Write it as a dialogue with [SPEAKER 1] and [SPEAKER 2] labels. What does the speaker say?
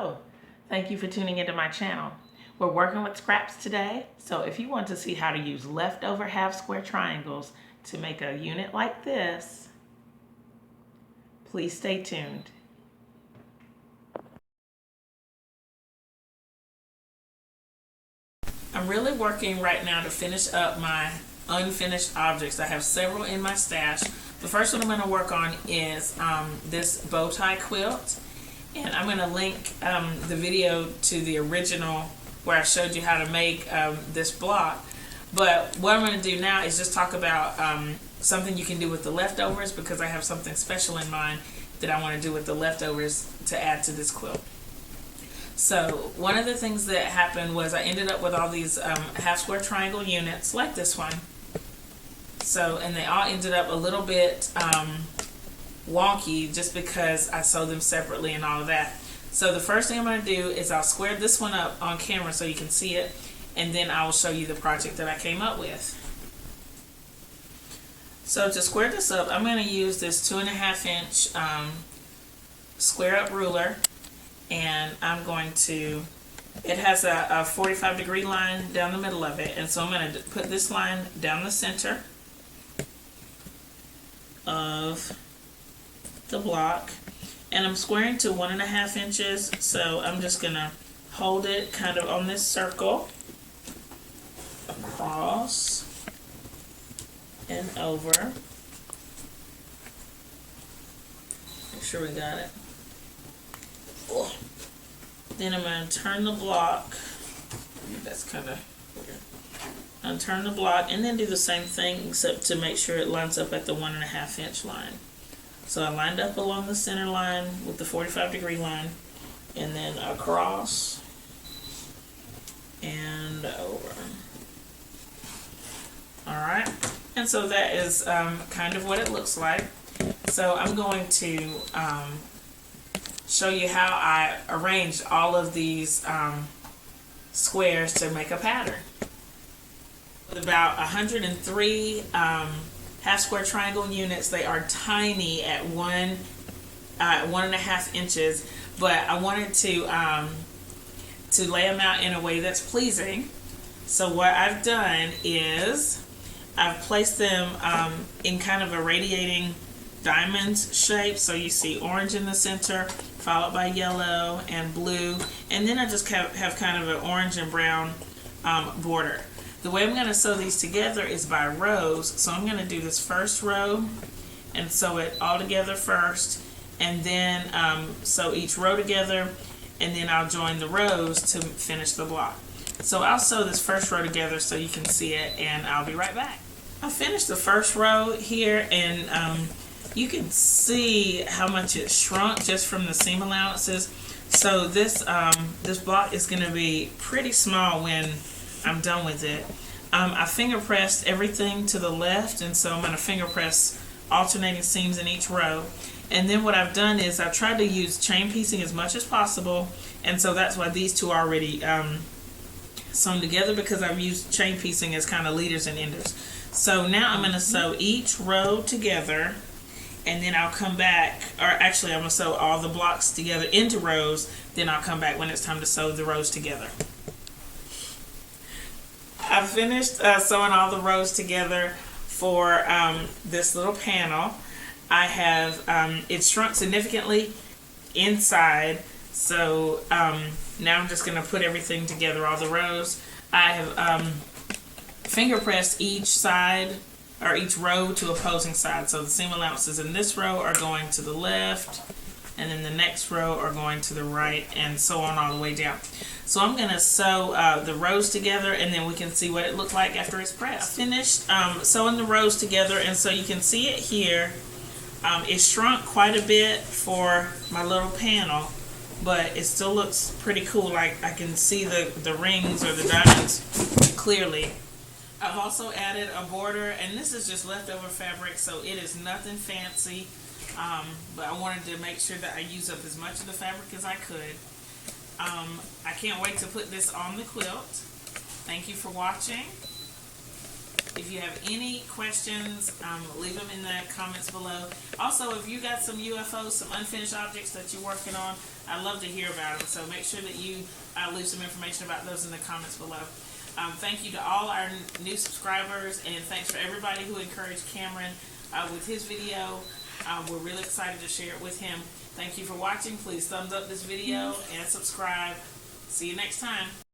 [SPEAKER 1] Hello, thank you for tuning into my channel. We're working with scraps today, so if you want to see how to use leftover half-square triangles to make a unit like this, please stay tuned. I'm really working right now to finish up my unfinished objects. I have several in my stash. The first one I'm going to work on is this bow tie quilt. And I'm going to link the video to the original where I showed you how to make this block. But what I'm going to do now is just talk about something you can do with the leftovers, because I have something special in mind that I want to do with the leftovers to add to this quilt. So one of the things that happened was I ended up with all these half-square triangle units like this one. So, and they all ended up a little bit wonky just because I sewed them separately and all of that. So the first thing I'm going to do is I'll square this one up on camera so you can see it, and then I will show you the project that I came up with. So to square this up, I'm going to use this 2.5 inch square up ruler, and I'm going to, it has a 45-degree line down the middle of it, and so I'm going to put this line down the center of the block, and I'm squaring to 1.5 inches, so I'm just gonna hold it kind of on this circle across and over. Make sure we got it. Oh. Then I'm going to turn the block. That's kind of weird. Unturn the block and then do the same thing, except to make sure it lines up at the 1.5 inch line. So I lined up along the center line with the 45-degree line, and then across and over. Alright, and so that is kind of what it looks like. So I'm going to show you how I arranged all of these squares to make a pattern. With about 103 half-square triangle units, they are tiny at 1.5 inches, but I wanted to lay them out in a way that's pleasing. So what I've done is I've placed them in kind of a radiating diamond shape. So you see orange in the center, followed by yellow and blue, and then I just have kind of an orange and brown border. The way I'm going to sew these together is by rows. So I'm going to do this first row and sew it all together first, and then sew each row together, and then I'll join the rows to finish the block. So I'll sew this first row together so you can see it, and I'll be right back. I finished the first row here, and you can see how much it shrunk just from the seam allowances. So this block is going to be pretty small when I'm done with it. I finger pressed everything to the left, and so I'm going to finger press alternating seams in each row. And then what I've done is I've tried to use chain piecing as much as possible, and so that's why these two are already sewn together, because I've used chain piecing as kind of leaders and enders. So now I'm going to sew each row together, and then I'll come back, or actually I'm going to sew all the blocks together into rows, then I'll come back when it's time to sew the rows together. I finished sewing all the rows together for this little panel. I have it shrunk significantly inside, so now I'm just going to put everything together, all the rows. I have finger pressed each side or each row to opposing sides. So the seam allowances in this row are going to the left, and then the next row are going to the right, and so on all the way down. So I'm going to sew the rows together, and then we can see what it looked like after it's pressed. I finished sewing the rows together, and so you can see it here. It shrunk quite a bit for my little panel, but it still looks pretty cool. Like I can see the rings or the diamonds clearly. I've also added a border, and this is just leftover fabric, so it is nothing fancy, but I wanted to make sure that I use up as much of the fabric as I could. I can't wait to put this on the quilt. Thank you for watching. If you have any questions, leave them in the comments below. Also, if you got some UFOs, some unfinished objects that you're working on, I'd love to hear about them. So make sure that you leave some information about those in the comments below. Thank you to all our new subscribers, and thanks for everybody who encouraged Cameron with his video. We're really excited to share it with him. Thank you for watching. Please thumbs up this video and subscribe. See you next time.